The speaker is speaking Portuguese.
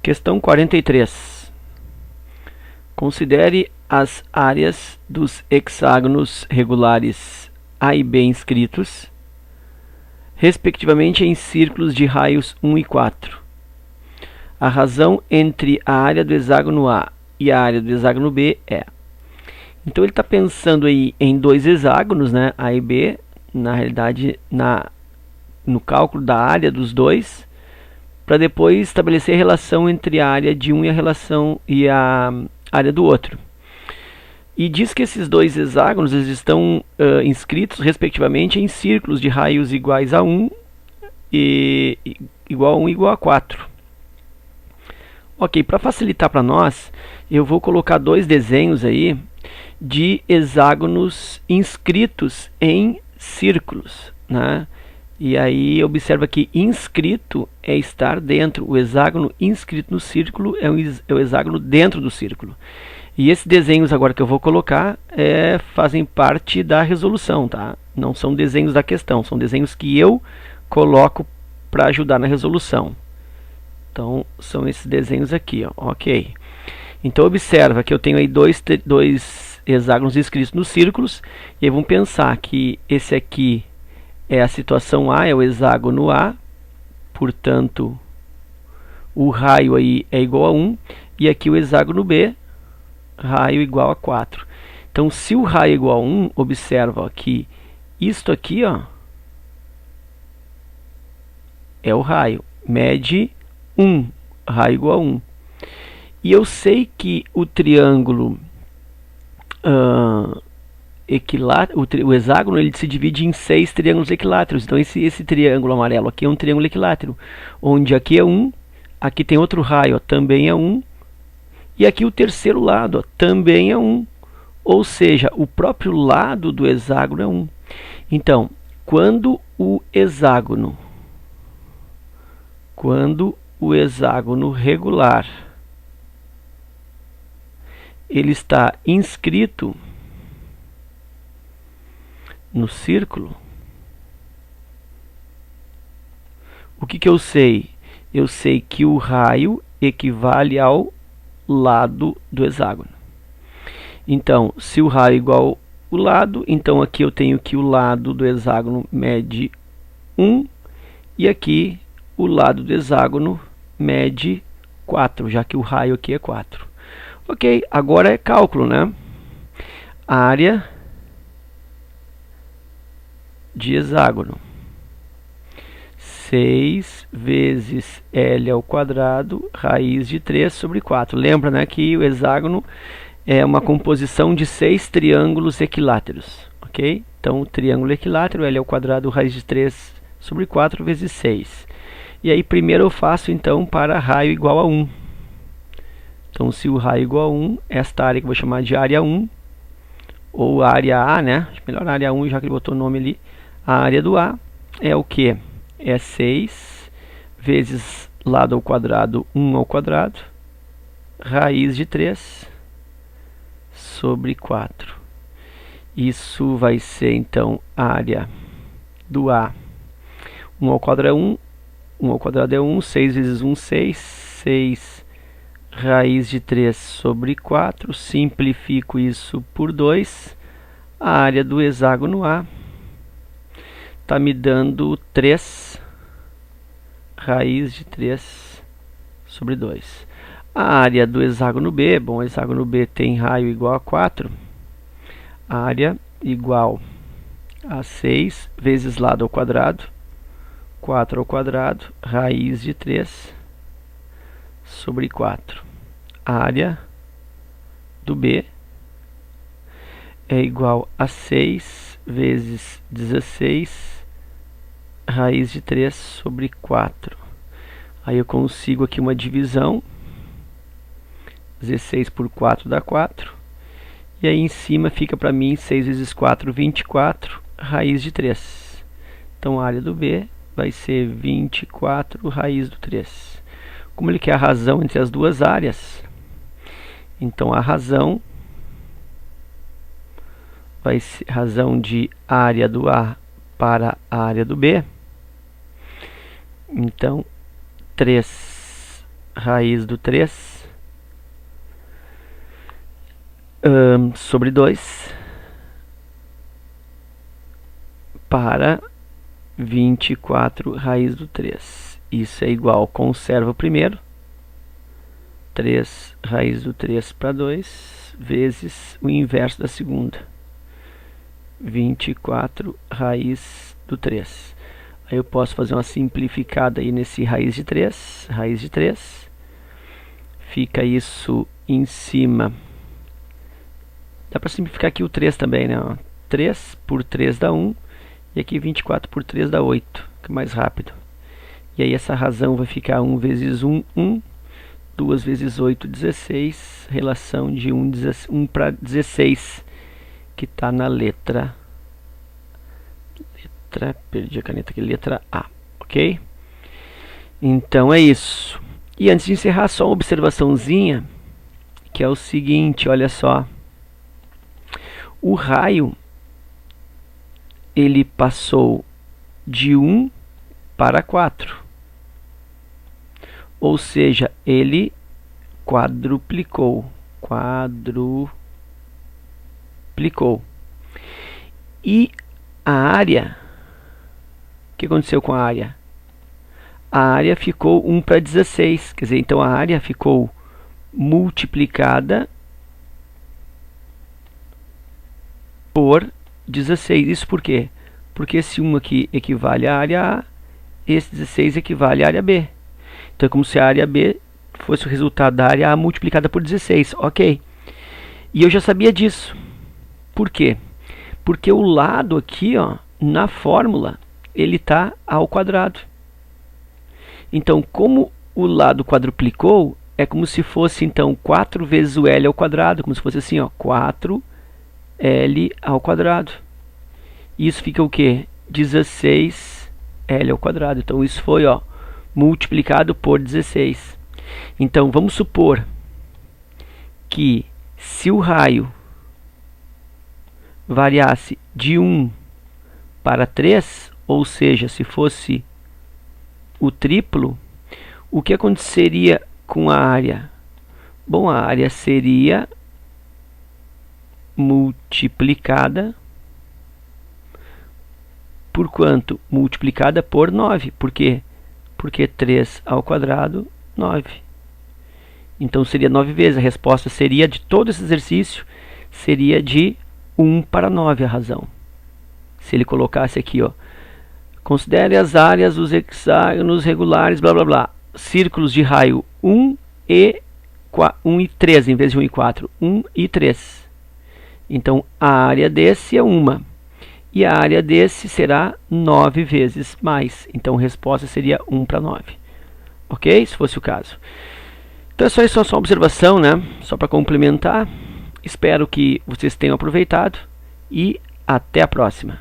Questão 43. Considere as áreas dos hexágonos regulares A e B inscritos, respectivamente em círculos de raios 1 e 4. A razão entre a área do hexágono A e a área do hexágono B é... Então ele está pensando aí em dois hexágonos, né, A e B, na realidade no cálculo da área dos dois, para depois estabelecer a relação entre a área de um e a área do outro. E diz que esses dois hexágonos eles estão inscritos respectivamente em círculos de raios iguais a 1 e igual a 1 igual a 4. Ok, para facilitar para nós, eu vou colocar dois desenhos aí de hexágonos inscritos em círculos, né? E aí observa que inscrito é estar dentro. O hexágono inscrito no círculo é o hexágono dentro do círculo. E esses desenhos agora que eu vou colocar fazem parte da resolução, tá? Não são desenhos da questão, são desenhos que eu coloco para ajudar na resolução. Então são esses desenhos aqui, ó. Ok. Então observa que eu tenho aí dois hexágonos inscritos nos círculos. E aí vamos pensar que esse aqui é a situação A, é o hexágono A, portanto o raio aí é igual a 1, e aqui o hexágono B, raio igual a 4. Então se o raio é igual a 1, observa ó, que isto aqui ó, é o raio, mede 1, raio igual a 1. E eu sei que o triângulo o hexágono ele se divide em 6 triângulos equiláteros. Então esse triângulo amarelo aqui é um triângulo equilátero, onde aqui é 1, aqui tem outro raio, ó, também é 1, e aqui o terceiro lado ó, também é 1, ou seja, o próprio lado do hexágono é 1. Então, quando o hexágono regular ele está inscrito no círculo, o que eu sei? Eu sei que o raio equivale ao lado do hexágono. Então, se o raio é igual ao lado, então aqui eu tenho que o lado do hexágono mede 1 e aqui o lado do hexágono mede 4, já que o raio aqui é 4. Ok, agora é cálculo, né? Área de hexágono, 6 vezes L ao quadrado, raiz de 3 sobre 4. Lembra, né, que o hexágono é uma composição de 6 triângulos equiláteros, ok? Então, o triângulo equilátero, L ao quadrado, raiz de 3 sobre 4 vezes 6. E aí, primeiro eu faço, então, para raio igual a 1. Então, se o raio é igual a 1, esta área que eu vou chamar de área 1, ou área A, né? Melhor área 1, já que ele botou o nome ali. A área do A é o que? É 6 vezes lado ao quadrado, 1 ao quadrado, raiz de 3 sobre 4. Isso vai ser, então, a área do A. 1 ao quadrado é 1, 1 ao quadrado é 1, 6 vezes 1, 6, 6 raiz de 3 sobre 4, simplifico isso por 2, a área do hexágono A está me dando 3 raiz de 3 sobre 2. A área do hexágono B, bom, o hexágono B tem raio igual a 4, área igual a 6 vezes lado ao quadrado, 4 ao quadrado, raiz de 3 sobre 4. A área do B é igual a 6 vezes 16 raiz de 3 sobre 4. Aí eu consigo aqui uma divisão. 16 por 4 dá 4. E aí em cima fica para mim 6 vezes 4, 24, raiz de 3. Então a área do B vai ser 24 raiz do 3. Como ele quer a razão entre as duas áreas, então a razão vai ser razão de área do A para a área do B. Então 3 raiz do 3 sobre 2 para 24 raiz do 3. Isso é igual, conserva o primeiro, 3 raiz do 3 para 2, vezes o inverso da segunda, 24 raiz do 3. Aí eu posso fazer uma simplificada aí nesse raiz de 3, fica isso em cima. Dá para simplificar aqui o 3 também, né? 3 por 3 dá 1, e aqui 24 por 3 dá 8, que é mais rápido. E aí essa razão vai ficar 1 vezes 1, 1, 2 vezes 8, 16, relação de 1 para 16, que está na letra, perdi a caneta aqui, letra A, ok? Então é isso. E antes de encerrar, só uma observaçãozinha, que é o seguinte, olha só. O raio, ele passou de 1 para 4. Ou seja, ele quadruplicou. E a área, o que aconteceu com a área? A área ficou 1 para 16. Quer dizer, então a área ficou multiplicada por 16. Isso por quê? Porque esse 1 aqui equivale à área A, esse 16 equivale à área B. Então é como se a área B fosse o resultado da área A multiplicada por 16. Ok. E eu já sabia disso. Por quê? Porque o lado aqui, ó, na fórmula, ele está ao quadrado. Então, como o lado quadruplicou, é como se fosse, então, 4 vezes o L ao quadrado. Como se fosse assim, ó, 4 L ao quadrado. Isso fica o quê? 16 L ao quadrado. Então isso foi, ó, multiplicado por 16. Então vamos supor que se o raio variasse de 1 para 3, ou seja, se fosse o triplo, o que aconteceria com a área? Bom, a área seria multiplicada por quanto? Multiplicada por 9. Por quê? Porque 3 ao quadrado, 9. Então seria 9 vezes. A resposta seria, de todo esse exercício, seria de 1 para 9 a razão. Se ele colocasse aqui, ó, considere as áreas dos hexágonos regulares, blá blá blá. Círculos de raio 1 e 3, em vez de 1 e 4. 1 e 3. Então, a área desse é 1. E a área desse será 9 vezes mais. Então, a resposta seria 1 para 9. Ok? Se fosse o caso. Então, é só isso, só uma observação, né? Só para complementar. Espero que vocês tenham aproveitado. E até a próxima.